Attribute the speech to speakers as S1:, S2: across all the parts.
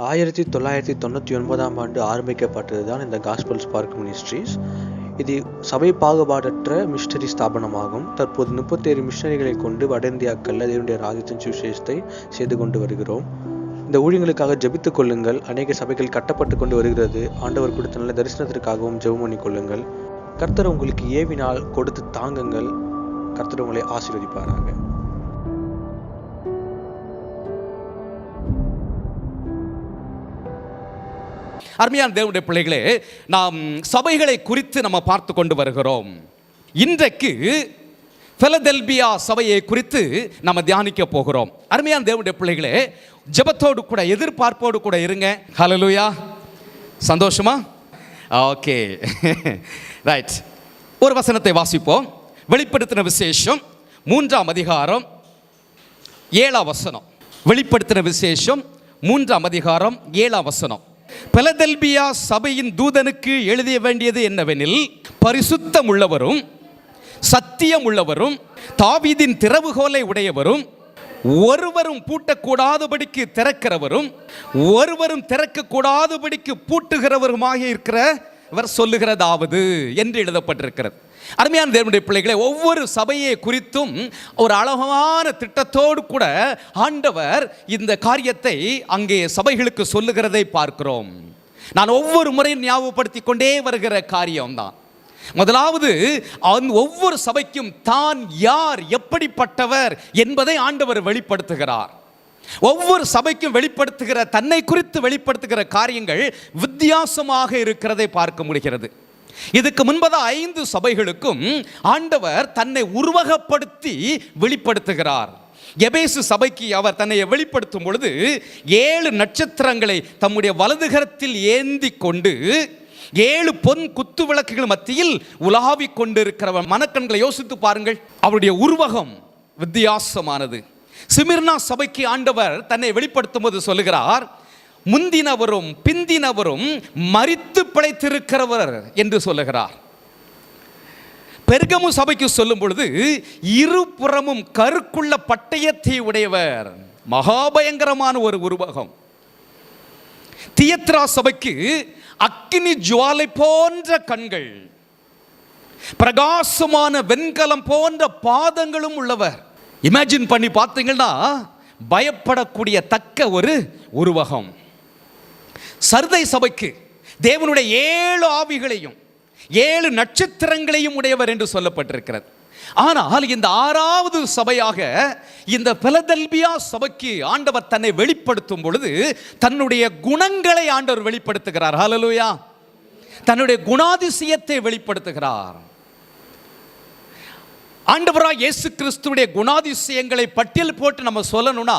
S1: 1999 ஆண்டு ஆரம்பிக்கப்பட்டது தான் இந்த காஸ்பல் ஸ்பார்க் மினிஸ்ட்ரீஸ். இது சபை பாகுபாடற்ற மிஷனரி ஸ்தாபனமாகும். தற்போது 37 மிஷனரிகளை கொண்டு வட இந்தியாக்களில் தேவனுடைய ராஜ்யத்தின் சுவிசேஷத்தை செய்து கொண்டு வருகிறோம். இந்த ஊழியங்களுக்காக ஜெபித்துக் கொள்ளுங்கள். அநேக சபைகள் கட்டப்பட்டு கொண்டு வருகிறது. ஆண்டவர் கொடுத்த நல்ல தரிசனத்திற்காகவும் ஜெபம் பண்ணி கொள்ளுங்கள். கர்த்தர் உங்களுக்கு ஏவினால் கொடுத்து தாங்குங்கள். கர்த்தர் உங்களை ஆசீர்வதிப்பாராக.
S2: அருமையான தேவனுடைய பிள்ளைகளே, நாம் சபைகளை குறித்து நம்ம பார்த்து கொண்டு வருகிறோம். இன்றைக்கு பிலதெல்பியா சபையை குறித்து நம்ம தியானிக்க போகிறோம். அருமையான தேவனுடைய பிள்ளைகளே, ஜெபத்தோடு கூட எதிர்பார்ப்போடு கூட இருங்க. ஹல்லேலூயா. சந்தோஷமா? Okay, right. ஒரு வசனத்தை வாசிப்போம். வெளிப்படுத்தின விசேஷம் 3ஆம் அதிகாரம் 7ஆம் வசனம். வெளிப்படுத்தின விசேஷம் 3ஆம் அதிகாரம் 7ஆம் வசனம். பிலதெல்பியா சபையின் தூதனுக்கு எழுதிய வேண்டியது என்னவெனில், பரிசுத்தம் உள்ளவரும் சத்தியம் உள்ளவரும் தாவீதின் திறவுகோலை உடையவரும் ஒருவரும் பூட்டக்கூடாதபடிக்கு திறக்கிறவரும் ஒருவரும் திறக்கக்கூடாதபடிக்கு பூட்டுகிறவருமாக இருக்கிறவர் சொல்லுகிறதாவது என்று எழுதப்பட்டிருக்கிறது. அருமையான தேவனுடைய பிள்ளைகளை, ஒவ்வொரு சபையை குறித்தும் ஒரு அழகான திட்டத்தோடு கூட ஆண்டவர் இந்த காரியத்தை அங்கே சபைகளுக்கு சொல்லுகிறதை பார்க்கிறோம். நான் ஒவ்வொரு முறையும் ஞாபகப்படுத்தி கொண்டே வருகிற காரியம்தான். முதலாவது, ஒவ்வொரு சபைக்கும் தான் யார், எப்படிப்பட்டவர் என்பதை ஆண்டவர் வெளிப்படுத்துகிறார். ஒவ்வொரு சபைக்கும் வெளிப்படுத்துகிற, தன்னை குறித்து வெளிப்படுத்துகிற காரியங்கள் வித்தியாசமாக இருக்கிறதை பார்க்க முடிகிறது. இதுக்கு முன்பதாக 5 சபைகளுக்கும் ஆண்டவர் தன்னை உருவகப்படுத்தி வெளிப்படுத்துகிறார். எபேசு சபைக்கு அவர் தன்னை வெளிப்படுத்தும் பொழுது 7 நட்சத்திரங்களை தம்முடைய வலதுகரத்தில் ஏந்தி கொண்டு 7 பொன் குத்து விளக்குகள் மத்தியில் உலாவிக் கொண்டிருக்கிறவர். மனக்கண்களை யோசித்து பாருங்கள், அவருடைய உருவகம் வித்தியாசமானது. சிமிர்னா சபைக்கு ஆண்டவர் தன்னை வெளிப்படுத்தும் போது சொல்லுகிறார், முந்தினவரும் பிந்தினவரும் மரித்து பிழைத்திருக்கிறவர் என்று சொல்லுகிறார். பெர்கமு சபைக்கு சொல்லும் பொழுது இருபுறமும் கருக்குள்ள பட்டயத்தை உடையவர், மகாபயங்கரமான ஒரு உருவகம். தியத்ரா சபைக்கு அக்கினி ஜுவாலை போன்ற கண்கள், பிரகாசமான வெண்கலம் போன்ற பாதங்களும் உள்ளவர். இமேஜின் பண்ணி பார்த்தீங்கன்னா பயப்படக்கூடிய தக்க ஒரு உருவகம். சர்தை சபைக்கு தேவனுடைய 7 ஆவிகளையும் 7 நட்சத்திரங்களையும் உடையவர் என்று சொல்லப்பட்டிருக்கிறது. ஆனால் இந்த 6வது சபையாக இந்த பிலதெல்பியா சபைக்கு ஆண்டவர் தன்னை வெளிப்படுத்தும் பொழுது தன்னுடைய குணங்களை ஆண்டவர் வெளிப்படுத்துகிறார். ஹல்லேலூயா. தன்னுடைய குணாதிசயத்தை வெளிப்படுத்துகிறார். ஆண்டவராக இயேசு கிறிஸ்துவுடைய குணாதிசயங்களை பட்டியல் போட்டு நம்ம சொல்லணும்னா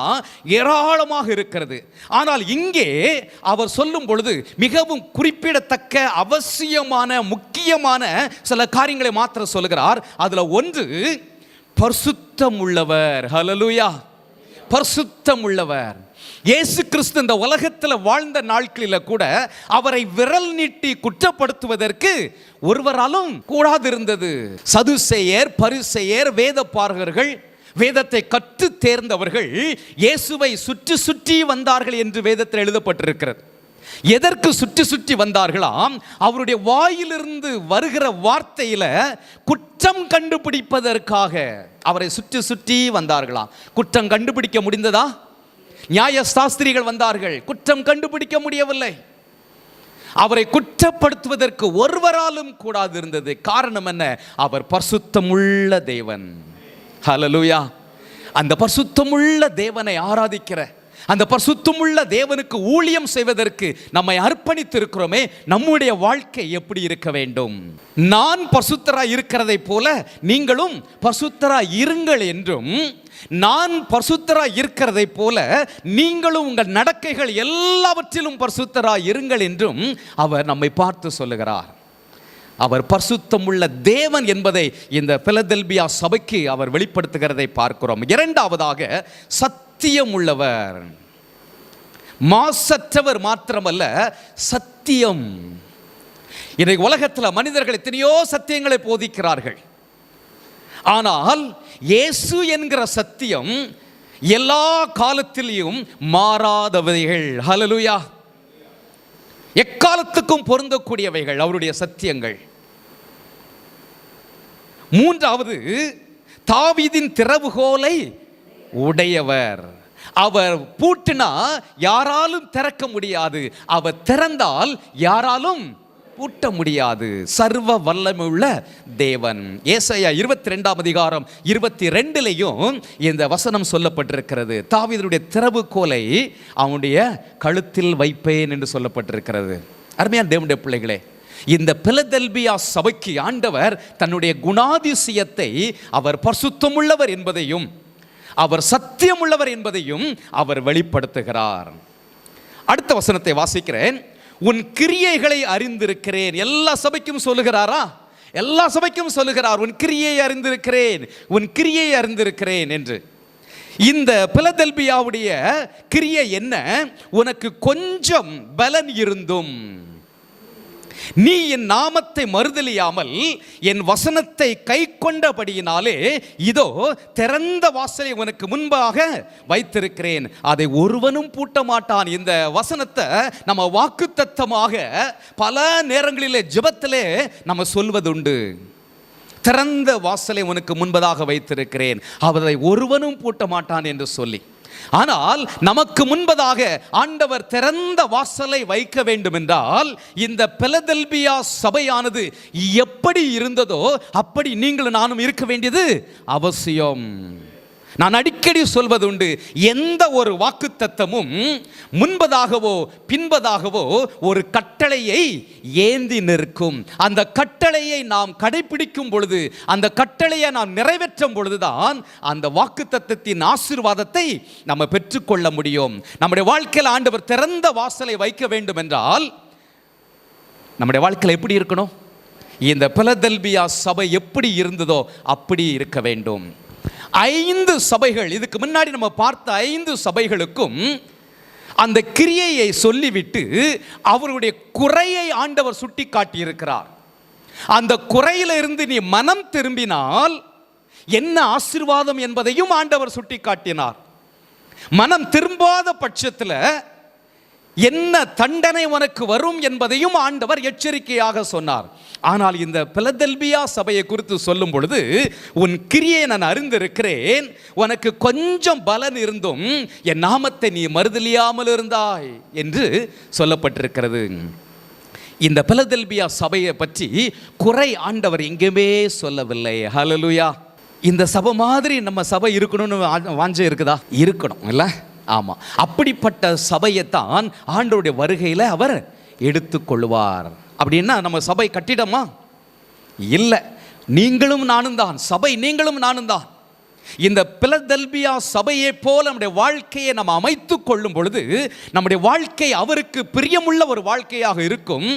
S2: ஏராளமாக இருக்கிறது. ஆனால் இங்கே அவர் சொல்லும் பொழுது மிகவும் குறிப்பிடத்தக்க அவசியமான முக்கியமான சில காரியங்களை மாத்திரம் சொல்லுகிறார். அதுல ஒன்று, பரிசுத்தம் உள்ளவர். ஹல்லேலூயா. பரிசுத்தம் உள்ளவர். இயேசு கிறிஸ்து இந்த உலகத்தில் வாழ்ந்த நாட்களில் கூட அவரை விரல் நீட்டி குற்றப்படுத்துவதற்கு ஒருவராலும் கூடாதிருந்தது. சதுசேயர், பரிசேயர், வேத பார்கர்கள், வேதத்தை கற்று தேர்ந்தவர்கள் இயேசுவை சுற்றி சுற்றி வந்தார்கள் என்று வேதத்தில் எழுதப்பட்டிருக்கிறது. எதற்கு சுற்றி சுற்றி வந்தார்களாம்? அவருடைய வாயிலிருந்து வருகிற வார்த்தையில குற்றம் கண்டுபிடிப்பதற்காக அவரை சுற்றி சுற்றி வந்தார்களாம். குற்றம் கண்டுபிடிக்க முடிந்ததா? நியாய சாஸ்திரிகள் வந்தார்கள், குற்றம் கண்டுபிடிக்க முடியவில்லை. அவரை குற்றப்படுத்துவதற்கு ஒருவராலும் கூடாது இருந்தது. காரணம் என்ன? அவர் பரிசுத்தமுள்ள தேவன். ஹல்லேலூயா. அந்த பரிசுத்தமுள்ள தேவனை ஆராதிக்கிற, அந்த பரிசுத்தமுள்ள தேவனுக்கு ஊழியம் செய்வதற்கு நம்மை அர்ப்பணித்து இருக்கிறோமே, நம்முடைய வாழ்க்கை எப்படி இருக்க வேண்டும்? நான் பரிசுத்தராய் இருக்கிறதை போல நீங்களும் பரிசுத்தராய் இருங்கள் என்றும், நான் பரிசுத்தராய் இருக்கிறதை போல நீங்களும் உங்கள் நடக்கைகள் எல்லாவற்றிலும் பரிசுத்தராய் இருங்கள் என்றும் அவர் நம்மை பார்த்து சொல்லுகிறார். அவர் பரிசுத்தமுள்ள தேவன் என்பதை இந்த பிலதெல்பியா சபைக்கு அவர் வெளிப்படுத்துகிறதை பார்க்கிறோம். இரண்டாவதாக, சத்தியம் உள்ளவர். மாசற்றவர் மாத்திரமல்ல, சத்தியம். இன்றைக்கு உலகத்தில் மனிதர்கள் எத்தனையோ சத்தியங்களை போதிக்கிறார்கள். ஆனால் இயேசு என்கிற சத்தியம் எல்லா காலத்திலும் மாறாதவைகள். ஹல்லேலூயா. எக்காலத்துக்கும் பொருந்தக்கூடியவைகள் அவருடைய சத்தியங்கள். மூன்றாவது, தாவீதின் திறவுகோலை உடையவர். அவர் பூட்டினா யாராலும் திறக்க முடியாது, அவர் திறந்தால் யாராலும் பூட்ட முடியாது. சர்வ வல்லமையுள்ள தேவன். ஏசாயா 22ஆம் அதிகாரம் 22லையும் இந்த வசனம் சொல்லப்பட்டிருக்கிறது. தாவீதுடைய திறவுகோலை அவனுடைய கழுத்தில் வைப்பேன் என்று சொல்லப்பட்டிருக்கிறது. அருமையான தேவனுடைய பிள்ளைகளே, இந்த பிலதெல்பியா சபைக்கு ஆண்டவர் தன்னுடைய குணாதிசயத்தை, அவர் பரிசுத்தமுள்ளவர் என்பதையும் அவர் சத்தியமுள்ளவர் என்பதையும் அவர் வெளிப்படுத்துகிறார். அடுத்த வசனத்தை வாசிக்கிறேன். உன் கிரியைகளை அறிந்திருக்கிறேன். எல்லா சபைக்கும் சொல்லுகிறாரா? எல்லா சபைக்கும் சொல்லுகிறார், உன் கிரியை அறிந்திருக்கிறேன், உன் கிரியை அறிந்திருக்கிறேன் என்று. இந்த பிலதெல்பியாவுடைய கிரியை என்ன? உனக்கு கொஞ்சம் பலன் இருந்தும் நீ என் நாமத்தை மறுதலியாமல் என் வசனத்தை கை கொண்டபடியினாலே இதோ திறந்த வாசலை உனக்கு முன்பாக வைத்திருக்கிறேன், அதை ஒருவனும் பூட்ட மாட்டான். இந்த வசனத்தை நம்ம வாக்குத்தத்தமாக பல நேரங்களிலே ஜெபத்திலே நம்ம சொல்வதுண்டு. திறந்த வாசலை உனக்கு முன்பதாக வைத்திருக்கிறேன், அதை ஒருவனும் பூட்ட மாட்டான் என்று சொல்லி. ஆனால் நமக்கு முன்பதாக ஆண்டவர் திறந்த வாசலை வைக்க வேண்டும் என்றால் இந்த பிலதெல்பியா சபையானது எப்படி இருந்ததோ அப்படி நீங்களும் நானும் இருக்க வேண்டியது அவசியம். நான் அடிக்கடி சொல்வது உண்டு, எந்த ஒரு வாக்குத்தத்தமும் முன்பதாகவோ பின்பதாகவோ ஒரு கட்டளையை ஏந்தி நிற்கும். அந்த கட்டளையை நாம் கடைபிடிக்கும் பொழுது, அந்த கட்டளையை நாம் நிறைவேற்றும் பொழுதுதான் அந்த வாக்குத்தத்தத்தின் ஆசீர்வாதத்தை நம்ம பெற்றுக்கொள்ள முடியும். நம்முடைய வாழ்க்கையில் ஆண்டவர் திறந்த வாசலை வைக்க வேண்டும் என்றால் நம்முடைய வாழ்க்கையில் எப்படி இருக்கணும்? இந்த பிலதெல்பியா சபை எப்படி இருந்ததோ அப்படி இருக்க வேண்டும். 5 சபைகள், இதுக்கு முன்னாடி நம்ம பார்த்த 5 சபைகளுக்கும் அந்த கிரியையை சொல்லிவிட்டு அவருடைய குறையை ஆண்டவர் சுட்டி காட்டியிருக்கிறார். அந்த குறையிலிருந்து நீ மனம் திரும்பினால் என்ன ஆசீர்வாதம் என்பதையும் ஆண்டவர் சுட்டி காட்டினார். மனம் திரும்பாத பட்சத்தில் என்ன தண்டனை உனக்கு வரும் என்பதையும் ஆண்டவர் எச்சரிக்கையாக சொன்னார். ஆனால் இந்த பிலதெல்பியா சபையை குறித்து சொல்லும் பொழுது, உன் கிரியை நான் அறிந்திருக்கிறேன், உனக்கு கொஞ்சம் பலன் இருந்தும் என் நாமத்தை நீ மறுதலியாமல் இருந்தாய் என்று சொல்லப்பட்டிருக்கிறது. இந்த பிலதெல்பியா சபையை பற்றி குறை ஆண்டவர் எங்கேயுமே சொல்லவில்லை. ஹல்லேலூயா. இந்த சபை மாதிரி நம்ம சபை இருக்கணும்னு வாஞ்சை இருக்குதா? இருக்கணும் இல்ல? ஆமாம். அப்படிப்பட்ட சபையைத்தான் ஆண்டவருடைய வருகையில் அவர் எடுத்துக்கொள்வார். அப்படின்னா நம்ம சபை கட்டிடமா? இல்லை, நீங்களும் நானும் தான் சபை, நீங்களும் நானும் தான். இந்த பிலதெல்பியா சபையை போல நம்முடைய வாழ்க்கையை நம்ம அமைத்து கொள்ளும் பொழுது நம்முடைய வாழ்க்கை அவருக்கு பிரியமுள்ள ஒரு வாழ்க்கையாக இருக்கும்,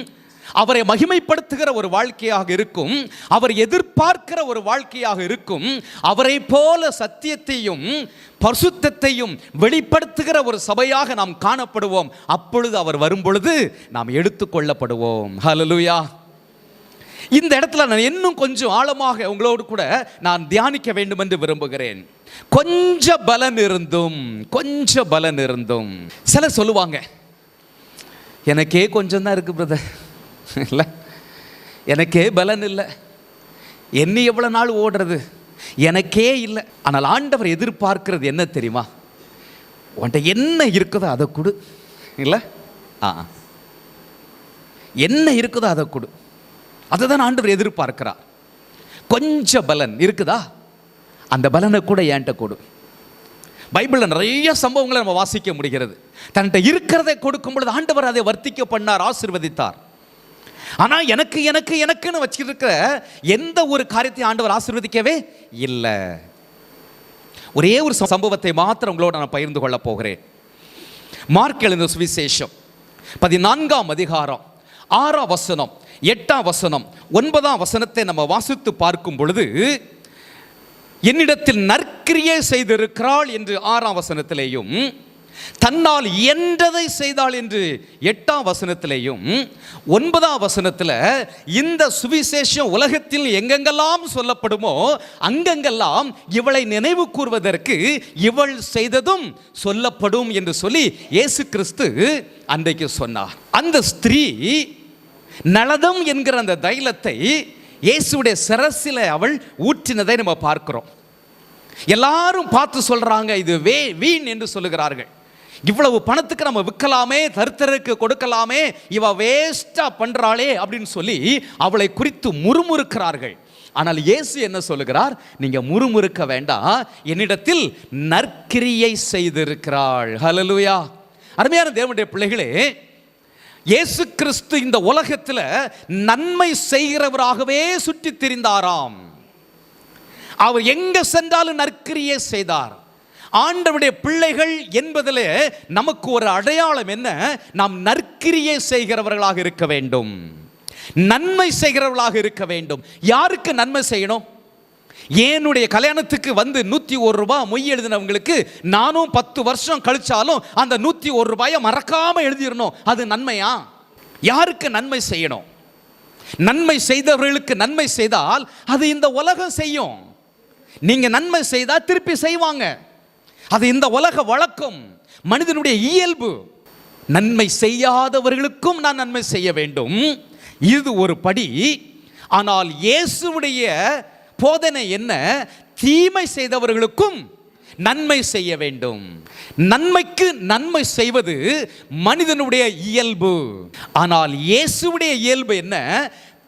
S2: அவரை மகிமைப்படுத்துகிற ஒரு வாழ்க்கையாக இருக்கும், அவர் எதிர்பார்க்கிற ஒரு வாழ்க்கையாக இருக்கும். அவரை போல சத்தியத்தையும் பரிசுத்தத்தையும் வெளிப்படுத்துகிற ஒரு சபையாக நாம் காணப்படுவோம். அப்பொழுது அவர் வரும் பொழுது நாம் எடுத்துக்கொள்ளப்படுவோம். ஹல்லேலூயா. இந்த இடத்துல நான் இன்னும் கொஞ்சம் ஆழமாக உங்களோடு கூட நான் தியானிக்க வேண்டும் என்று விரும்புகிறேன். கொஞ்சம் பலன் இருந்தும், கொஞ்சம் பலன் இருந்தும். சிலர் சொல்லுவாங்க, எனக்கே கொஞ்சம் தான் இருக்கு பிரதர், இல்லை எனக்கே பலன் இல்லை, என்ன எவ்வளோ நாள் ஓடுறது, எனக்கே இல்லை. ஆனால் ஆண்டவர் எதிர்பார்க்கிறது என்ன தெரியுமா? உன்கிட்ட என்ன இருக்குதோ அதை கொடு. இல்லை, என்ன இருக்குதோ அதை கொடு. அதை தான் ஆண்டவர் எதிர்பார்க்கிறார். கொஞ்சம் பலன் இருக்குதா, அந்த பலனை கூட என்கிட்ட கொடு. பைபிளில் நிறைய சம்பவங்களை நம்ம வாசிக்க முடிகிறது. தன்கிட்ட இருக்கிறதை கொடுக்கும் பொழுது ஆண்டவர் அதை வர்த்திக்க பண்ணார், ஆசீர்வதித்தார். ஆனால் எனக்கு எனக்கு எனக்குன்னு வச்சிருக்கிற எந்த ஒரு காரியத்தை ஆண்டவர் ஆசீர்வதிக்கவே இல்லை. ஒரே ஒரு சம்பவத்தை மாத்திரம் உங்களோட நான் பகிர்ந்து கொள்ள போகிறேன். மார்க் எழுதின சுவிசேஷம் 14ஆம் அதிகாரம் 6ஆம் வசனம் 8ஆம் வசனம் 9ஆம் வசனத்தை நம்ம வாசித்து பார்க்கும் பொழுது, என்னிடத்தில் நற்கிரியை செய்திருக்கிறாள் என்று 6ஆம் வசனத்திலேயும் தன்னால் இயன்றதை செய்தாள் என்று 8ஆம் வசனத்திலேயும் 9ஆம் வசனத்தில் இந்த சுவிசேஷம் உலகத்தில் எங்கெங்கெல்லாம் சொல்லப்படுமோ அங்கெங்கெல்லாம் இவளை நினைவு கூர்வதற்கு இவள் செய்ததும் சொல்லப்படும் என்று சொல்லி இயேசு கிறிஸ்து அன்றைக்கு சொன்னார். அந்த ஸ்திரீ நலதம் என்கிற அந்த தைலத்தை இயேசுடைய சிரசில் அவள் ஊற்றினதை நம்ம பார்க்கிறோம். எல்லாரும் பார்த்து சொல்றாங்க, இது வீண் என்று சொல்லுகிறார்கள். இவ்வளவு பணத்துக்கு நம்ம விற்கலாமே, தருத்தருக்கு கொடுக்கலாமே, இவ வேஸ்டா பண்றாளே அப்படின்னு சொல்லி அவளை குறித்து முறுமுறுக்கிறார்கள். ஆனால் இயேசு என்ன சொல்லுகிறார்? நீங்க முறுமுறுக்க வேண்டாம், என்னிடத்தில் நற்கிரியை செய்திருக்கிறாள். ஹல்லேலூயா. அருமையான தேவனுடைய பிள்ளைகளே, இயேசு கிறிஸ்து இந்த உலகத்தில் நன்மை செய்கிறவராகவே சுற்றி திரிந்தாராம். அவர் எங்க சென்றாலும் நற்கிரியை செய்தார். ஆண்டவருடைய பிள்ளைகள் என்பதிலே நமக்கு ஒரு அடையாளம் என்ன? நாம் நற்கிரியை செய்கிறவர்களாக இருக்க வேண்டும், நன்மை செய்கிறவர்களாக இருக்க வேண்டும். யாருக்கு நன்மை செய்யணும்? என்னுடைய கல்யாணத்துக்கு வந்து 101 ரூபாய் மொய் எழுதினவங்களுக்கு நானும் 10 வருஷம் கழிச்சாலும் அந்த 101 ரூபாயை மறக்காம எழுதிடணும். அது நன்மையா? யாருக்கு நன்மை செய்யணும்? நன்மை செய்தவர்களுக்கு நன்மை செய்தால் அது இந்த உலகம் செய்யும். நீங்க நன்மை செய்தா திருப்பி செய்வாங்க. அது இந்த உலக வழக்கம், மனிதனுடைய இயல்பு. நன்மை செய்யாதவர்களுக்கும் நான் நன்மை செய்ய வேண்டும், இது ஒரு படி. ஆனால் இயேசுவுடைய போதனை என்ன? தீமை செய்தவர்களுக்கும் நன்மை செய்ய வேண்டும். நன்மைக்கு நன்மை செய்வது மனிதனுடைய இயல்பு. ஆனால் இயேசுவுடைய இயல்பு என்ன?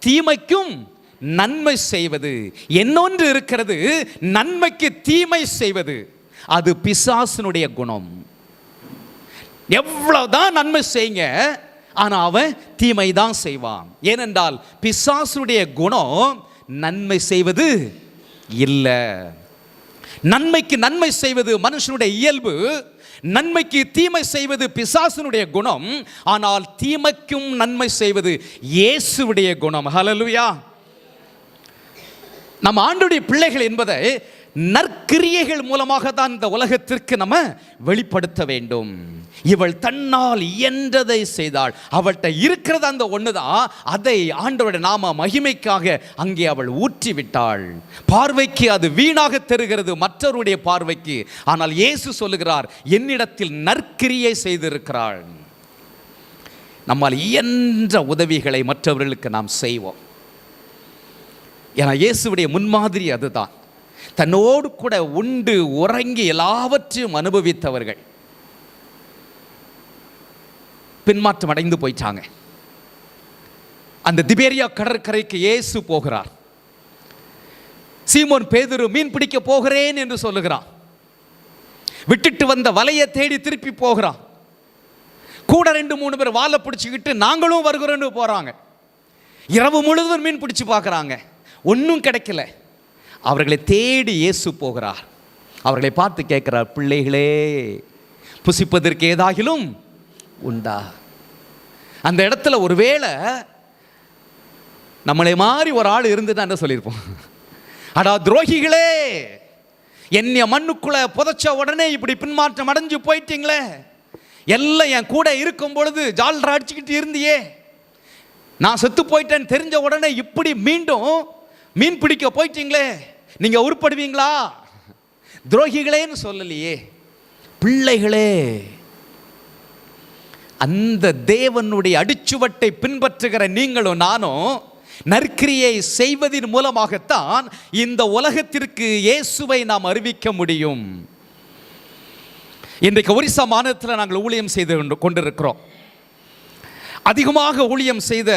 S2: தீமைக்கும் நன்மை செய்வது. இன்னொன்று இருக்கிறது, நன்மைக்கு தீமை செய்வது. அது பிசாசனுடைய குணம். எவ்வளவுதான் நன்மை செய்யுங்க, ஆனா அவன் தீமை தான் செய்வான். ஏனென்றால் பிசாசனுடைய குணம் நன்மை செய்வது இல்லை. நன்மைக்கு நன்மை செய்வது மனுஷனுடைய இயல்பு, நன்மைக்கு தீமை செய்வது பிசாசனுடைய குணம். ஆனால் தீமைக்கும் நன்மை செய்வது இயேசுவுடைய குணம். ஹல்லேலூயா. நம்ம ஆண்டவருடைய பிள்ளைகள் என்பதை நற்கிரியைகள் மூலமாக தான் இந்த உலகத்திற்கு நம்ம வெளிப்படுத்த வேண்டும். இவள் தன்னால் இயன்றதை செய்தாள். அவள்கிட்ட இருக்கிறது அந்த ஒண்ணுதான். அதை ஆண்டவருடைய நாம மகிமைக்காக அங்கே அவள் ஊற்றிவிட்டாள். பார்வைக்கு அது வீணாக தெரிகிறது மற்றவருடைய பார்வைக்கு. ஆனால் இயேசு சொல்லுகிறார், என்னிடத்தில் நற்கிரியை செய்திருக்கிறாள். நம்மால் இயன்ற உதவிகளை மற்றவர்களுக்கு நாம் செய்வோம். ஏன்னா இயேசுவுடைய முன்மாதிரி அதுதான். தன்னோடு கூட உண்டு உறங்கி எல்லாவற்றையும் அனுபவித்தவர்கள் பின்மாற்றம் அடைந்து போயிட்டாங்க. அந்த திபேரியா கடற்கரைக்கு இயேசு போகிறார். சீமோன் பேதுரு மீன் பிடிக்க போகிறேன் என்று சொல்லுகிறான். விட்டுட்டு வந்த வலையை தேடி திருப்பி போகிறான். கூட 2-3 பேர் வாழை பிடிச்சிக்கிட்டு நாங்களும் வருகிறோன்னு போறாங்க. இரவு முழுவதும் மீன் பிடிச்சு பார்க்குறாங்க, ஒன்றும் கிடைக்கல. அவர்களை தேடி இயேசு போகிறார். அவர்களை பார்த்து கேட்கிறார், பிள்ளைகளே, புசிப்பதற்கு ஏதாகிலும் உண்டா? அந்த இடத்துல ஒருவேளை நம்மளை மாதிரி ஒரு ஆள் இருந்துதான் என்ன சொல்லியிருப்போம்? அடா துரோகிகளே, என்னைய மண்ணுக்குள்ள புதைச்ச உடனே இப்படி பின்மாற்றம் அடைஞ்சு போயிட்டீங்களே, எல்லாம் என் கூட இருக்கும் பொழுது ஜால்ரா அடிச்சுக்கிட்டு இருந்தியே, நான் செத்து போயிட்டேன்னு தெரிஞ்ச உடனே இப்படி மீண்டும் மீன் பிடிக்க போயிட்டீங்களே, நீங்க உருப்படுவீங்களா? துரோகிகளேன்னு சொல்லலையே, பிள்ளைகளே. அந்த தேவனுடைய அடிச்சுவட்டை பின்பற்றுகிற நீங்களும் நானும் நற்கிரியை செய்வதன் மூலமாகத்தான் இந்த உலகத்திற்கு இயேசுவை நாம் அறிவிக்க முடியும். இன்றைக்கு ஒரிசா மாநிலத்தில் நாங்கள் ஊழியம் செய்து கொண்டிருக்கிறோம். அதிகமாக ஊழியம் செய்த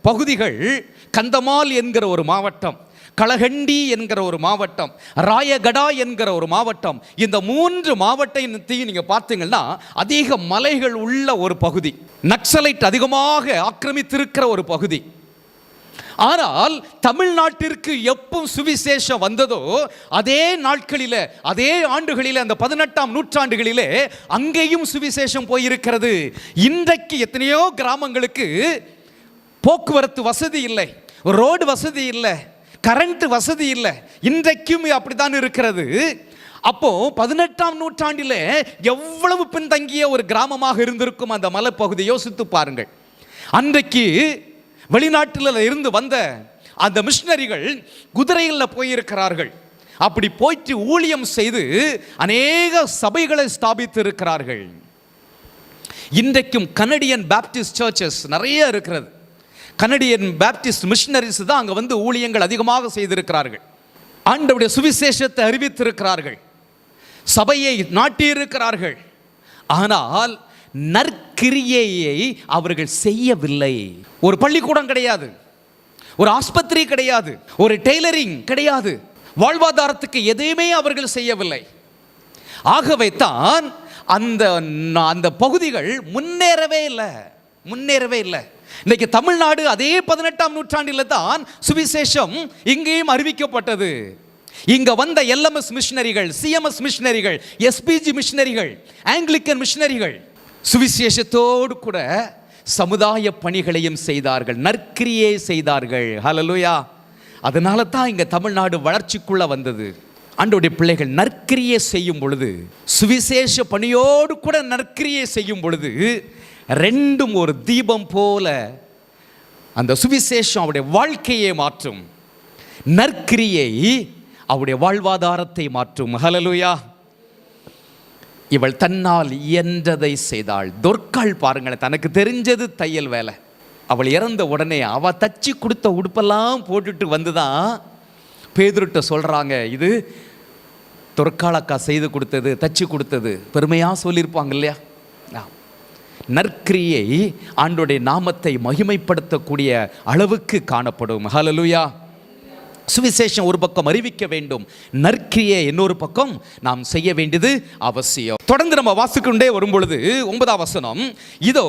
S2: பகுதிகள் கந்தமால் என்கிற ஒரு மாவட்டம், கலகண்டி என்கிற ஒரு மாவட்டம், ராயகடா என்கிற ஒரு மாவட்டம். இந்த 3 மாவட்டத்தையும் நீங்க பார்த்தீங்கன்னா அதிக மலைகள் உள்ள ஒரு பகுதி, நக்சலைட் அதிகமாக ஆக்கிரமித்திருக்கிற ஒரு பகுதி. ஆனால் தமிழ்நாட்டிற்கு எப்போ சுவிசேஷம் வந்ததோ அதே நாட்களிலே, அதே ஆண்டுகளிலே, அந்த 18ஆம் நூற்றாண்டுகளிலே அங்கேயும் சுவிசேஷம் போயிருக்கிறது. இன்றைக்கு எத்தனையோ கிராமங்களுக்கு போக்குவரத்து வசதி இல்லை, ரோடு வசதி இல்லை, கரண்ட் வசதி இல்லை. இன்றைக்கும் அப்படித்தான் இருக்கிறது. அப்போ 18ஆம் நூற்றாண்டிலே எவ்வளவு பின்தங்கிய ஒரு கிராமமாக இருந்திருக்கும் அந்த மலைப்பகுதி. யோசித்து பாருங்கள். அன்றைக்கு வெளிநாட்டில் இருந்து வந்த அந்த மிஷனரிகள் குதிரைகளில் போயிருக்கிறார்கள். அப்படி போயிட்டு ஊழியம் செய்து அநேக சபைகளை ஸ்தாபித்து இருக்கிறார்கள். இன்றைக்கும் கனடியன் பேப்டிஸ்ட் சர்ச்சஸ் நிறைய இருக்கிறது. கனடியன் பேப்டிஸ்ட் மிஷனரிஸ் தான் அங்கே வந்து ஊழியங்கள் அதிகமாக செய்திருக்கிறார்கள். ஆண்டவருடைய சுவிசேஷத்தை அறிவித்திருக்கிறார்கள், சபையை நாட்டியிருக்கிறார்கள். ஆனால் நற்கிரியையை அவர்கள் செய்யவில்லை. ஒரு பள்ளிக்கூடம் கிடையாது, ஒரு ஆஸ்பத்திரி கிடையாது, ஒரு டெய்லரிங் கிடையாது, வாழ்வாதாரத்துக்கு எதையுமே அவர்கள் செய்யவில்லை. ஆகவே தான் அந்த பகுதிகள் முன்னேறவே இல்லை. இன்னைக்கு தமிழ்நாடு அதே 18ஆம் நூற்றாண்டில் தான் சுவிசேஷம் இங்கேயும் அறிவிக்கப்பட்டது. இங்க வந்த எல்எம்எஸ் மிஷனரிகள், சிஎம்எஸ் மிஷனரிகள், எஸ்பிஜி மிஷனரிகள், ஆங்கிலிக்கன் மிஷனரிகள் சுவிசேஷத்தோடு கூட சமுதாய பணிகளையும் செய்தார்கள், நற்கிரியை செய்தார்கள். ஹல்லேலூயா. அதனால தான் இங்க தமிழ்நாடு வளர்ச்சிக்குள்ள வந்தது. ஆண்டவருடைய பிள்ளைகள் நற்கிரியை செய்யும் பொழுது, சுவிசேஷ பணியோடு கூட நற்கிரியை செய்யும் பொழுது, ரெண்டும் ஒரு தீபம் போல அந்த சுவிசேஷம் அவருடைய வாழ்க்கையை மாற்றும், நற்கிரியை அவருடைய வாழ்வாதாரத்தை மாற்றும். ஹல்லேலூயா. இவள் தன்னால் இயன்றதை செய்தாள். தொர்க்காள் பாருங்களேன், தனக்கு தெரிஞ்சது தையல் வேலை. அவள் இறந்த உடனே அவள் தச்சு கொடுத்த உடுப்பெல்லாம் போட்டுட்டு வந்துதான் பேதுருட்ட சொல்கிறாங்க, இது தொர்க்காளக்கா செய்து கொடுத்தது, தச்சு கொடுத்தது. பெருமையாக சொல்லியிருப்பாங்க இல்லையா? நற்கிரியை ஆண்டோடைய நாமத்தை மகிமைப்படுத்தக்கூடிய அளவுக்கு காணப்படும். ஹல்லேலூயா. சுவிசேஷம் ஒரு பக்கம் அறிவிக்க வேண்டும், நற்கிரியை இன்னொரு பக்கம் நாம் செய்ய வேண்டியது அவசியம். தொடர்ந்து நம்ம வாசிக்கொண்டே வரும் பொழுது 9ஆம் வசனம், இதோ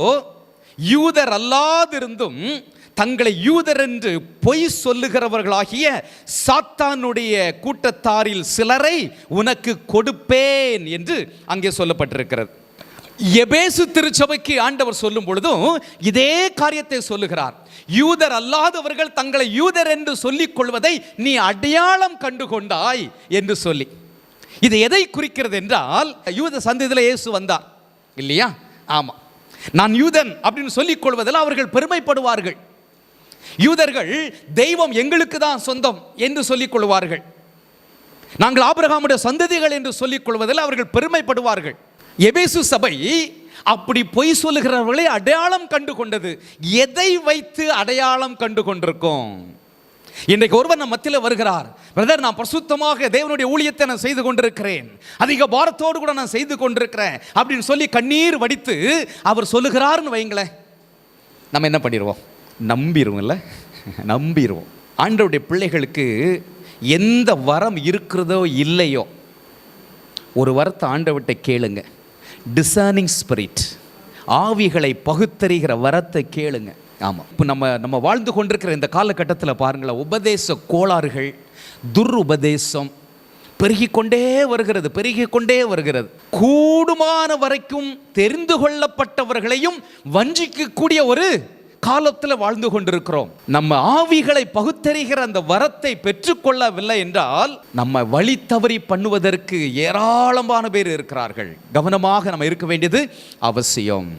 S2: யூதர் அல்லாதிருந்தும் தங்களை யூதர் என்று பொய் சொல்லுகிறவர்களாகிய சாத்தானுடைய கூட்டத்தாரில் சிலரை உனக்கு கொடுப்பேன் என்று அங்கே சொல்லப்பட்டிருக்கிறது. எபேசு திருச்சபைக்கு ஆண்டவர் சொல்லும் பொழுதும் இதே காரியத்தை சொல்லுகிறார். யூதர் அல்லாதவர்கள் தங்களை யூதர் என்று சொல்லிக் கொள்வதை நீ அடையாளம் கண்டு கொண்டாய் என்று சொல்லி, இது எதை குறிக்கிறது என்றால், யூத சந்ததியில் இயேசு வந்தார் இல்லையா? ஆமா, நான் யூதன் அப்படின்னு சொல்லிக் கொள்வதில் அவர்கள் பெருமைப்படுவார்கள். யூதர்கள் தெய்வம் எங்களுக்கு தான் சொந்தம் என்று சொல்லிக் கொள்வார்கள். நாங்கள் ஆபிரகாமுடைய சந்ததிகள் என்று சொல்லிக் கொள்வதில் அவர்கள் பெருமைப்படுவார்கள். எபேசு சபை அப்படி பொய் சொல்லுகிறவர்களை அடையாளம் கண்டு கொண்டது. எதை வைத்து அடையாளம் கண்டு கொண்டிருக்கோம்? இன்றைக்கு ஒருவர் நம் மத்தியில் வருகிறார், பிரதர் நான் பரிசுத்தமாக தேவனுடைய ஊழியத்தை நான் செய்து கொண்டிருக்கிறேன், அதிக பாரத்தோடு கூட நான் செய்து கொண்டிருக்கிறேன் அப்படின்னு சொல்லி கண்ணீர் வடித்து அவர் சொல்லுகிறார்னு வைங்களேன், நம்ம என்ன பண்ணிடுவோம்? நம்பிடுவோம்ல, நம்பிடுவோம். ஆண்டவருடைய பிள்ளைகளுக்கு எந்த வரம் இருக்கிறதோ இல்லையோ, ஒரு வரத்தை ஆண்டவர்கிட்ட கேளுங்க. டிசர்னிங் ஸ்பிரிட், ஆவிகளை பகுத்தறிகிற வரத்தை கேளுங்க. ஆமாம், இப்போ நம்ம வாழ்ந்து கொண்டிருக்கிற இந்த காலகட்டத்தில் பாருங்களேன், உபதேச கோளாறுகள், துருபதேசம் பெருகிக்கொண்டே வருகிறது. கூடுமான வரைக்கும் தெரிந்து கொள்ளப்பட்டவர்களையும் வஞ்சிக்கக்கூடிய ஒரு காலத்தில் வாழ்ந்து கொண்டிருக்கிறோம். நம்ம ஆவிகளை பகுத்தறிகிற அந்த வரத்தை பெற்றுக்கொள்ளவில்லை என்றால் நம்ம வழி தவறி பண்ணுவதற்கு ஏராளமான பேர் இருக்கிறார்கள். கவனமாக நம்ம இருக்க வேண்டியது அவசியம்.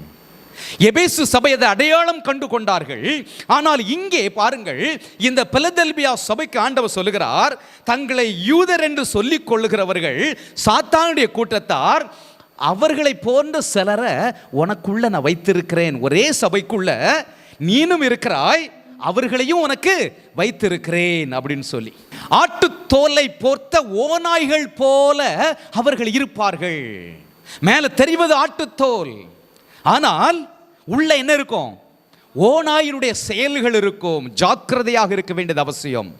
S2: எபேசு சபை அதை அடையாளம் கண்டு கொண்டார்கள். ஆனால் இங்கே பாருங்கள், இந்த பிலதெல்பியா சபைக்கு ஆண்டவர் சொல்லுகிறார், தங்களை யூதர் என்று சொல்லிக் கொள்ளுகிறவர்கள் சாத்தானுடைய கூட்டத்தார், அவர்களை போன்ற சிலரை உனக்குள்ள நான் வைத்திருக்கிறேன். ஒரே சபைக்குள்ள நீனும் இருக்கிறாய், அவர்களையும் உனக்கு வைத்திருக்கிறேன் அப்படின்னு சொல்லி. ஆட்டுத்தோலை போர்த்த ஓநாய்கள் போல அவர்கள் இருப்பார்கள். மேல தெரிவது ஆட்டுத்தோல், ஆனால் உள்ள என்ன இருக்கும்? ஓநாயினுடைய செயல்கள் இருக்கும். ஜாக்கிரதையாக இருக்க வேண்டியது அவசியம்.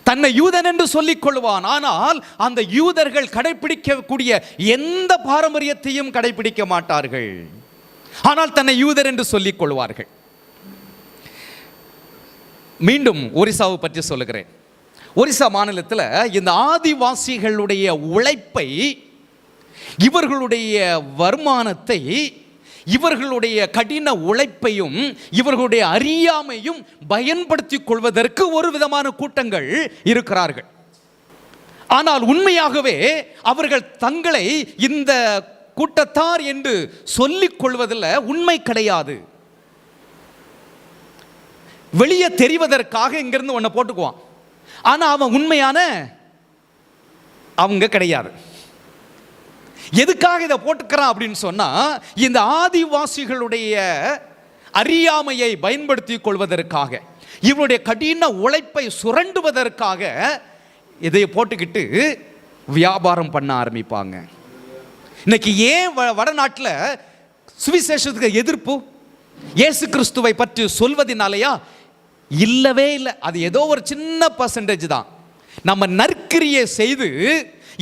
S2: தன்னை யூதன் என்று சொல்லிக் கொள்வான், ஆனால் அந்த யூதர்கள் கடைபிடிக்கக்கூடிய எந்த பாரம்பரியத்தையும் கடைபிடிக்க மாட்டார்கள். ஆனால் தன்னை யூதர் என்று சொல்லிக் கொள்வார்கள். மீண்டும் ஒரிசாவை பற்றி சொல்லுகிறேன். ஒரிசா மாநிலத்தில் இந்த ஆதிவாசிகளுடைய உழைப்பை, இவர்களுடைய வருமானத்தை, இவர்களுடைய கடின உழைப்பையும் இவர்களுடைய அறியாமையும் பயன்படுத்திக் கொள்வதற்கு ஒரு விதமான கூட்டங்கள் இருக்கிறார்கள். ஆனால் உண்மையாகவே அவர்கள் தங்களை இந்த கூட்டத்தார் என்று சொல்லிக் கொள்வதில் உண்மை கிடையாது. வெளியே தெரிவதற்காக இங்கிருந்து ஒன்றை போட்டுக்குவான், ஆனால் அவன் உண்மையான அவங்க கிடையாது. எதுக்காக இதை போட்டுக்கிறான் அப்படின்னு சொன்னா, இந்த ஆதிவாசிகளுடைய அறியாமையை பயன்படுத்தி கொள்வதற்காக, இவருடைய கடின உழைப்பை சுரண்டுவதற்காக இதை போட்டுக்கிட்டு வியாபாரம் பண்ண ஆரம்பிப்பாங்க. இன்னைக்கு ஏன் வடநாட்டில் சுவிசேஷத்துக்கு எதிர்ப்பு? இயேசு கிறிஸ்துவை பற்றி சொல்வதனாலயா? இல்லவே இல்லை. அது ஏதோ ஒரு சின்ன பர்சன்டேஜ் தான். நம்ம நற்கிரியை செய்து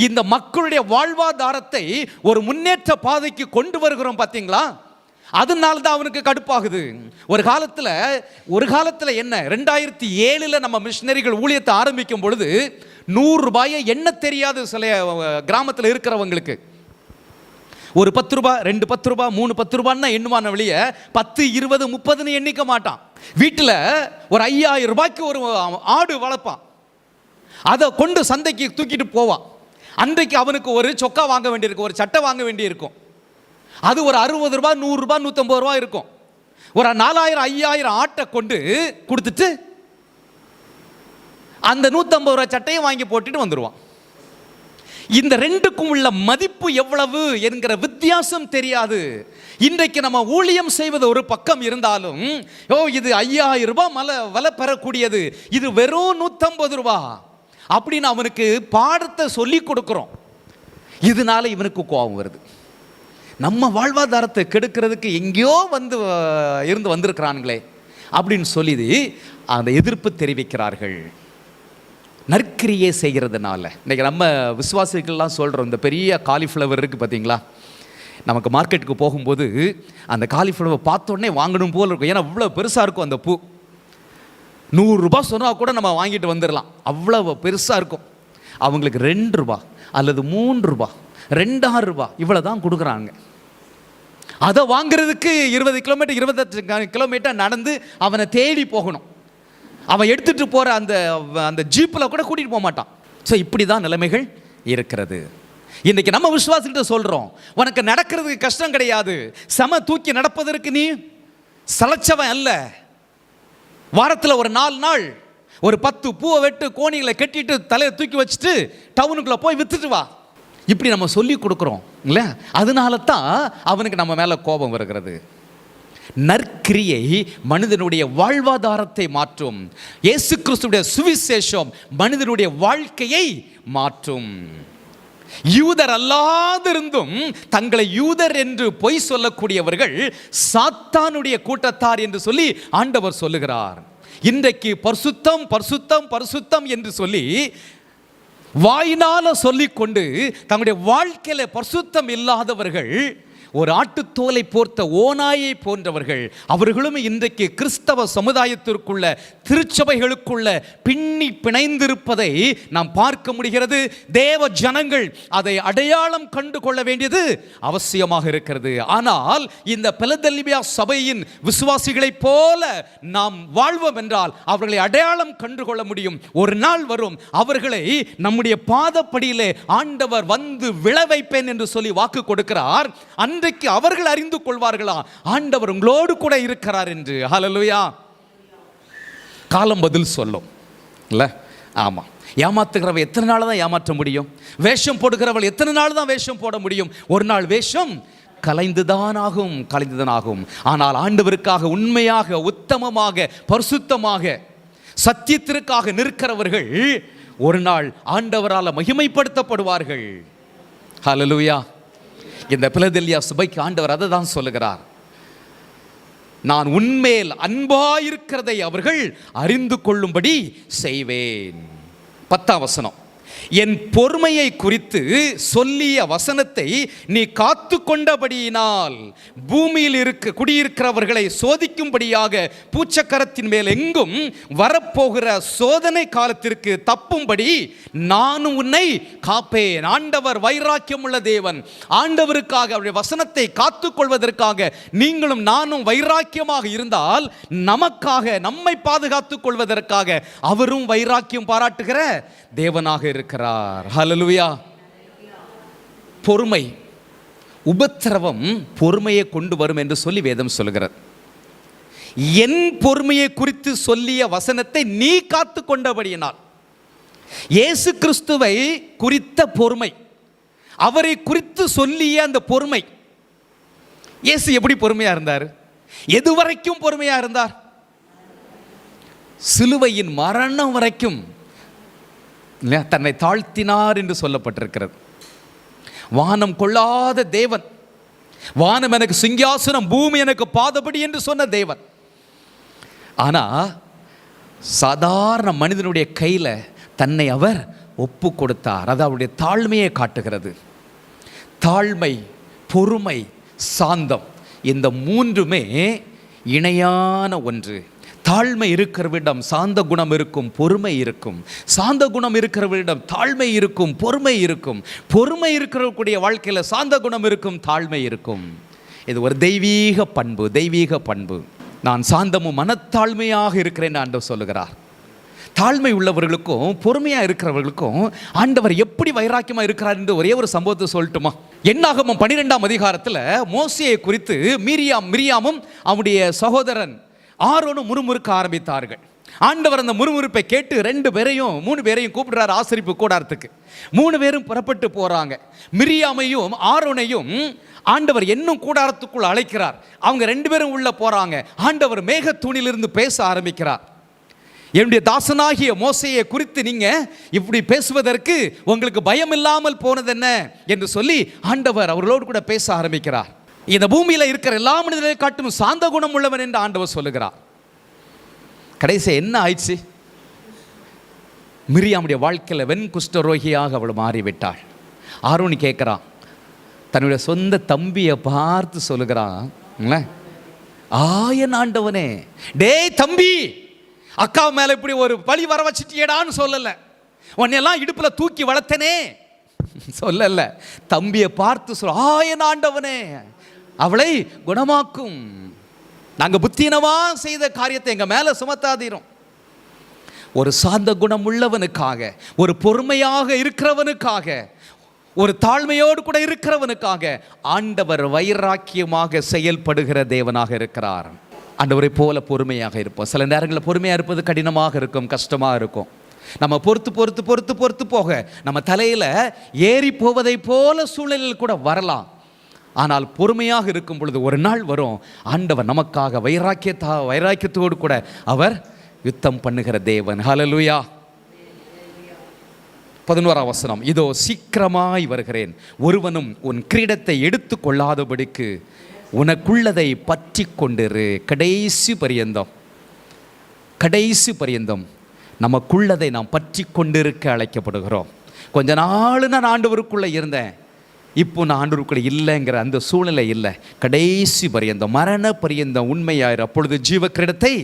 S2: இந்த மக்களுடைய வாழ்வாதாரத்தை ஒரு முன்னேற்ற பாதைக்கு கொண்டு வருகிறோம் பார்த்தீங்களா? அதனால தான் அவனுக்கு கடுப்பாகுது. ஒரு காலத்தில் என்ன, 2007 நம்ம மிஷினரிகள் ஊழியத்தை ஆரம்பிக்கும் பொழுது 100 ரூபாயை என்ன தெரியாது சில கிராமத்தில் இருக்கிறவங்களுக்கு. ஒரு 10 ரூபாய், 2 10 ரூபாய், 3 10 ரூபான்னா எண்ணுமான வெளியே 10 20 30ன்னு எண்ணிக்க மாட்டான். வீட்டில் ஒரு 5000 ரூபாய்க்கு ஒரு ஆடு வளர்ப்பான். அதை கொண்டு சந்தைக்கு தூக்கிட்டு போவான். அன்றைக்கு அவனுக்கு ஒரு சொக்கா வாங்க வேண்டியிருக்கும், ஒரு சட்டை வாங்க வேண்டியிருக்கும். அது ஒரு 60 ரூபாய், 100 ரூபாய், 150 ரூபாய் இருக்கும். ஒரு 4000 5000 ஆட்டை கொண்டு கொடுத்துட்டு அந்த 150 ரூபாய் சட்டையை வாங்கி போட்டுட்டு வந்துடுவான். இந்த ரெண்டுக்கும் உள்ள மதிப்பு எவ்வளவு என்கிற வித்தியாசம் தெரியாது. இன்றைக்கு நம்ம ஊழியம் செய்வது ஒரு பக்கம் இருந்தாலும், இது 5000 ரூபாய் விலை பெறக்கூடியது, இது வெறும் 150 ரூபாய் அப்படின்னு அவனுக்கு பாடத்தை சொல்லி கொடுக்கிறோம். இதனால இவனுக்கு கோபம் வருது. நம்ம வாழ்வாதாரத்தை கெடுக்கிறதுக்கு எங்கேயோ இருந்து வந்திருக்கிறானுங்களே அப்படின்னு சொல்லி அந்த எதிர்ப்பு தெரிவிக்கிறார்கள். நற்கிரியை செய்கிறதுனால இன்றைக்கி நம்ம விசுவாசிகள்லாம் சொல்கிறோம், இந்த பெரிய காலிஃப்ளவர் இருக்குது பார்த்தீங்களா, நமக்கு மார்க்கெட்டுக்கு போகும்போது அந்த காலிஃப்ளவர் பார்த்தோன்னே வாங்கணும் போல் இருக்கும். ஏன்னா அவ்வளோ பெருசாக இருக்கும் அந்த பூ. 100 ரூபாய் சொன்னால் கூட நம்ம வாங்கிட்டு வந்துடலாம், அவ்வளோ பெருசாக இருக்கும். அவங்களுக்கு 2 ரூபாய் அல்லது 3 ரூபாய், 2 ரூபாய் இவ்வளோ தான் கொடுக்குறாங்க. அதை வாங்கிறதுக்கு 20 கிலோமீட்டர் 25 கிலோமீட்டர் நடந்து அவனை தேடி போகணும். அவன் எடுத்துகிட்டு போகிற அந்த ஜீப்பில் கூட கூட்டிகிட்டு போக மாட்டான். ஸோ இப்படி தான் நிலைமைகள் இருக்கிறது. இன்றைக்கி நம்ம விசுவாசிகிட்ட சொல்கிறோம், உனக்கு நடக்கிறதுக்கு கஷ்டம் கிடையாது, சம தூக்கி நடப்பதற்கு நீ சளைச்சவன் அல்ல. வாரத்தில் ஒரு 4 நாள் ஒரு 10 பூவை வெட்டு கோணிகளை கட்டிட்டு தலையை தூக்கி வச்சுட்டு டவுனுக்குள்ளே போய் விற்றுட்டு வா, இப்படி நம்ம சொல்லி கொடுக்குறோம் இல்லை? அதனால தான் அவனுக்கு நம்ம மேலே கோபம் வருகிறது. நற்கிரியை மனிதனுடைய வாழ்வாதாரத்தை மாற்றும். இயேசு கிறிஸ்துவுடைய சுவிசேஷம் மனிதனுடைய வாழ்க்கையை மாற்றும். யூதர் அல்லாதிருந்தும் தங்களை யூதர் என்று பொய் சொல்லக்கூடியவர்கள் சாத்தானுடைய கூட்டத்தார் என்று சொல்லி ஆண்டவர் சொல்லுகிறார். இன்றைக்கு பரிசுத்தம் பரிசுத்தம் பரிசுத்தம் என்று சொல்லி வாயினால சொல்லிக்கொண்டு தங்களுடைய வாழ்க்கையில பரிசுத்தம் இல்லாதவர்கள், ஒரு ஆட்டுத்தோலை போர்த்த ஓநாயை போன்றவர்கள், அவர்களும் இன்றைக்கு கிறிஸ்தவ சமுதாயத்திற்குள்ள திருச்சபைகளுக்குள்ள பின்னி பிணைந்திருப்பதை நாம் பார்க்க முடிகிறது. தேவ ஜனங்கள் அதை அடையாளம் கண்டு கொள்ள வேண்டியது அவசியமாக இருக்கிறது. ஆனால் இந்த பிலதெல்பியா சபையின் விசுவாசிகளைப் போல நாம் வாழ்வோம் என்றால் அவர்களை அடையாளம் கண்டு கொள்ள முடியும். ஒரு நாள் வரும், அவர்களை நம்முடைய பாதப்படியிலே ஆண்டவர் வந்து விழ வைப்பேன் என்று சொல்லி வாக்கு கொடுக்கிறார். அன்றைக்கு அவர்கள் அறிந்து கொள்வார்களா ஆண்டவர் உங்களோடு கூட இருக்கிறார் என்று. ஹல்லேலூயா. காலம் பதில் சொல்லும் இல்ல? ஆமா. ஏமாத்துகிறவ எத்தனை நாள் தான் ஏமாற்ற முடியும்? வேஷம் போடுகிறவள் எத்தனை நாள் தான் வேஷம் போட முடியும்? ஒரு நாள் வேஷம் கலைந்துதான் ஆகும். ஆனால் ஆண்டவருக்காக உண்மையாக உத்தமமாக பரிசுத்தமாக சத்தியத்திற்காக நிற்கிறவர்கள் ஒரு நாள் ஆண்டவரால் மகிமைப்படுத்தப்படுவார்கள். ஹல்லேலூயா. இந்த பிலதெல்பியா சபைக்கு ஆண்டவர் அதை தான் சொல்லுகிறார். நான் உன்மேல் அன்பாயிருக்கிறதை அவர்கள் அறிந்து கொள்ளும்படி செய்வேன். 10ஆம் வசனம், என் பொறுமையை குறித்து சொல்லிய வசனத்தை நீ காத்து கொண்டபடியினால் பூமியில் குடியிருக்கிறவர்களை சோதிக்கும்படியாக பூச்சக்கரத்தின் மேல் எங்கும் வரப்போகிற சோதனை காலத்திற்கு தப்பும்படி நானும் உன்னை காப்பேன். ஆண்டவர் வைராக்கியம் உள்ள தேவன். ஆண்டவருக்காக அவருடைய வசனத்தை காத்து கொள்வதற்காக நீங்களும் நானும் வைராக்கியமாக இருந்தால் நமக்காக நம்மை பாதுகாத்துக் கொள்வதற்காக அவரும் வைராக்கியம் பாராட்டுகிற தேவனாக இருக்கிறார். இருக்கிறார். ஹல்லேலூயா. பொறுமை, உபத்திரவம் பொறுமையை கொண்டு வரும் என்று சொல்லி வேதம் சொல்கிறது. என் பொறுமையை குறித்து சொல்லிய வசனத்தை நீ காத்து கொண்டபடியினால், இயேசு கிறிஸ்துவை குறித்த பொறுமை, அவரை குறித்து சொல்லிய அந்த பொறுமை. இயேசு எப்படி பொறுமையா இருந்தார்? எது வரைக்கும் பொறுமையா இருந்தார்? சிலுவையின் மரணம் வரைக்கும் தன்னை தாழ்த்தினார் என்று சொல்லப்பட்டிருக்கிறது. வானம் கொள்ளாத தேவன், வானம் எனக்கு சிங்காசனம், பூமி எனக்கு பாதபடி என்று சொன்ன தேவன், ஆனா சாதாரண மனிதனுடைய கையில தன்னை அவர் ஒப்பு கொடுத்தார். அது அவருடைய தாழ்மையை காட்டுகிறது. தாழ்மை, பொறுமை, சாந்தம், இந்த மூன்றுமே இணையான ஒன்று. தாழ்மை இருக்கிறவிடம் சாந்த குணம் இருக்கும், பொறுமை இருக்கும். சாந்த குணம் இருக்கிறவிடம் தாழ்மை இருக்கும், பொறுமை இருக்கும். பொறுமை இருக்கிறவர்களுடைய வாழ்க்கையில் சாந்த குணம் இருக்கும், தாழ்மை இருக்கும். இது ஒரு தெய்வீக பண்பு, தெய்வீக பண்பு. நான் சாந்தமும் மனத்தாழ்மையாக இருக்கிறேன் ஆண்டவர் சொல்லுகிறார். தாழ்மை உள்ளவர்களுக்கும் பொறுமையாக இருக்கிறவர்களுக்கும் ஆண்டவர் எப்படி வைராக்கியமா இருக்கிறார் என்று ஒரே ஒரு சம்பவத்தை சொல்லட்டுமா? என்னாகமம் 12ஆம் அதிகாரத்தில் மோசேயை குறித்து மிரியாமும் அவருடைய சகோதரன் ஆரோனும் முறுமுறுக்க ஆரம்பித்தார்கள். ஆண்டவர் அந்த முறுமுறுப்பை கேட்டு 3 பேரையும் கூப்பிடுறாரு ஆசரிப்பு கூடாரத்துக்கு. 3 பேரும் புறப்பட்டு போறாங்க. மிரியாமையும் ஆரோனையும் ஆண்டவர் இன்னும் கூடாரத்துக்குள் அழைக்கிறார். அவங்க 2 பேரும் உள்ள போறாங்க. ஆண்டவர் மேகத்தூணிலிருந்து பேச ஆரம்பிக்கிறார். என்னுடைய தாசனாகிய மோசேயை குறித்து நீங்க இப்படி பேசுவதற்கு உங்களுக்கு பயம் இல்லாமல் போனது என்ன என்று சொல்லி ஆண்டவர் அவர்களோடு கூட பேச ஆரம்பிக்கிறார். இந்த பூமியில் இருக்கிற எல்லா மனிதர்களை காட்டும் சாந்த குணம் உள்ளவன் என்று ஆண்டவர் சொல்லுகிறார். கடைசி என்ன ஆயிடுச்சு? மிரியாமுடைய வாழ்க்கையில் வெண் குஷ்டரோகியாக அவள் மாறிவிட்டாள். ஆரோன் கேட்குறான், தன்னுடைய சொந்த தம்பியை பார்த்து சொல்லுகிறான், ஆயன் ஆண்டவனே, டேய் தம்பி, அக்கா மேல இப்படி ஒரு பழி வர வச்சிட்டியடான்னு சொல்லல, உன்னையெல்லாம் இடுப்புல தூக்கி வளர்த்தனே சொல்லல. தம்பியை பார்த்து சொல்ல, ஆயன் ஆண்டவனே, அவளை குணமாக்கும். நாங்க புத்தினவா செய்த காரியத்தை எங்க மேல சுமத்தாதீரும். ஒரு சாந்த குணம் உள்ளவனுக்காக, ஒரு பொறுமையாக இருக்கிறவனுக்காக, ஒரு தாழ்மையோடு கூட இருக்கிறவனுக்காக ஆண்டவர் வைராக்கியமாக செயல்படுகிற தேவனாக இருக்கிறார். ஆண்டவரை போல பொறுமையாக இருப்போம். சில நேரங்களில் பொறுமையாக இருப்பது கடினமாக இருக்கும், கஷ்டமாக இருக்கும். நம்ம பொறுத்து போக நம்ம தலையில் ஏறி போவதை போல சூழ்நிலையில் கூட வரலாம். ஆனால் பொறுமையாக இருக்கும் பொழுது ஒரு நாள் வரும், ஆண்டவர் நமக்காக வைராக்கியத்தோடு கூட அவர் யுத்தம் பண்ணுகிற தேவன். ஹல்லேலூயா. 11ஆம் வசனம், இதோ சீக்கிரமாய் வருகிறேன், ஒருவனும் உன் கிரீடத்தை எடுத்து கொள்ளாதபடிக்கு உனக்குள்ளதை பற்றி கொண்டிரு. கடைசி பரியந்தம் நமக்குள்ளதை நாம் பற்றி கொண்டிருக்க அழைக்கப்படுகிறோம். கொஞ்ச நாள் நான் ஆண்டவருக்குள்ளே இருந்தேன், இப்போ நான் ஆண்டவருக்குள்ளே இல்லைங்கிற அந்த சூழ்நிலை இல்லை. கடைசி பரியந்தம், மரண பரியந்தம் உண்மையாயிரு, அப்பொழுது ஜீவ கிரீடத்தை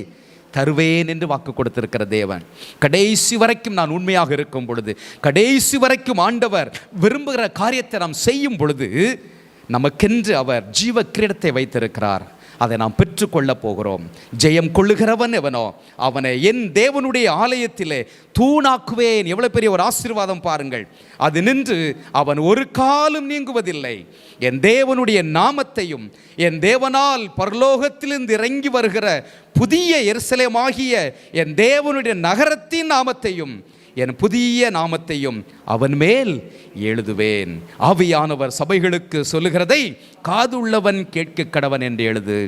S2: தருவேன் என்று வாக்கு கொடுத்திருக்கிற தேவன். கடைசி வரைக்கும் நான் உண்மையாக இருக்கும் பொழுது, கடைசி வரைக்கும் ஆண்டவர் விரும்புகிற காரியத்தை நாம் செய்யும் பொழுது நமக்கென்று அவர் ஜீவ கிரீடத்தை வைத்திருக்கிறார். அதை நாம் பெற்றுக்கொள்ள போகிறோம். ஜெயம் கொள்ளுகிறவன் எவனோ அவனை என் தேவனுடைய ஆலயத்திலே தூணாக்குவேன். எவ்வளவு பெரிய ஒரு ஆசீர்வாதம் பாருங்கள். அது நின்று அவன் ஒரு காலும் நீங்குவதில்லை. என் தேவனுடைய நாமத்தையும், என் தேவனால் பரலோகத்திலிருந்து இறங்கி வருகிற புதிய எருசலேமாகிய என் தேவனுடைய நகரத்தின் நாமத்தையும், என் புதிய நாமத்தையும் அவன் மேல் எழுதுவேன். ஆவியானவர் சபைகளுக்கு சொல்லுகிறதை காதுள்ளவன் கேட்க கடவன் என்று எழுது.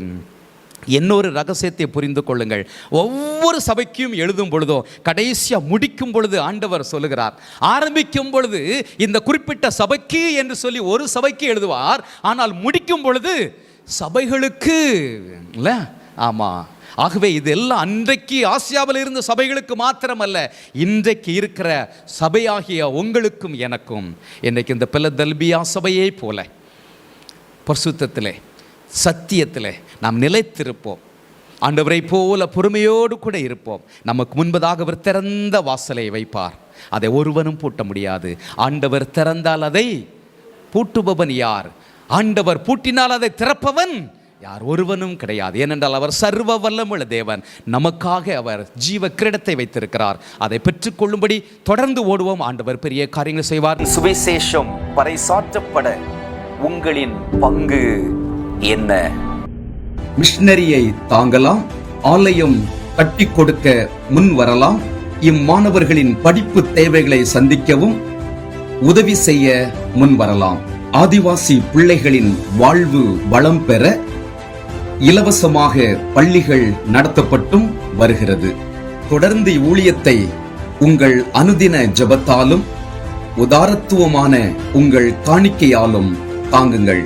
S2: இன்னொரு ரகசியத்தை புரிந்து கொள்ளுங்கள். ஒவ்வொரு சபைக்கும் எழுதும் பொழுதோ, கடைசியாக முடிக்கும் பொழுது ஆண்டவர் சொல்லுகிறார், ஆரம்பிக்கும் பொழுது இந்த குறிப்பிட்ட சபைக்கு என்று சொல்லி ஒரு சபைக்கு எழுதுவார், ஆனால் முடிக்கும் பொழுது சபைகளுக்கு இல்லை. ஆமாம், ஆகவே இதெல்லாம் அன்றைக்கு ஆசியாவில் இருந்த சபைகளுக்கு மாத்திரமல்ல, இன்றைக்கு இருக்கிற சபையாகிய உங்களுக்கும் எனக்கும். இன்றைக்கு இந்த பிலதெல்பியா சபையை போல பரிசுத்தத்திலே, சத்தியத்திலே நாம் நிலைத்திருப்போம். ஆண்டவரை போல பொறுமையோடு கூட இருப்போம். நமக்கு முன்பதாக அவர் திறந்த வாசலை வைப்பார், அதை ஒருவனும் பூட்ட முடியாது. ஆண்டவர் திறந்தால் அதை பூட்டுபவன் யார்? ஆண்டவர் பூட்டினால் அதை திறப்பவன் யார் ஒருவனும் கிடையாது. ஏனென்றால் அவர் சர்வ வல்லமுள்ள தேவன். நமக்காக அவர் ஜீவ கிரீடத்தை வைத்திருக்கிறார். அதை பெற்றுக்கொள்ளும்படி தொடர்ந்து ஓடுவோம். ஆண்டவர் பெரிய காரியங்கள் செய்வார்.
S3: சுவிசேஷம் பறைசாற்றப்பட உங்களின் பங்கு என்ன?
S4: மிஷனரியை தாங்கலாம், ஆலயம் கட்டி கொடுக்க முன் வரலாம், இம்மாணவர்களின் படிப்பு தேவைகளை சந்திக்கவும் உதவி செய்ய முன் வரலாம். ஆதிவாசி பிள்ளைகளின் வாழ்வு வளம் பெற இலவசமாக பள்ளிகள் நடத்தப்பட்டும் வருகிறது. தொடர்ந்து ஊழியத்தை உங்கள் அனுதின ஜெபத்தாலும் உதாரத்துவமான உங்கள் காணிக்கையாலும் தாங்குங்கள்.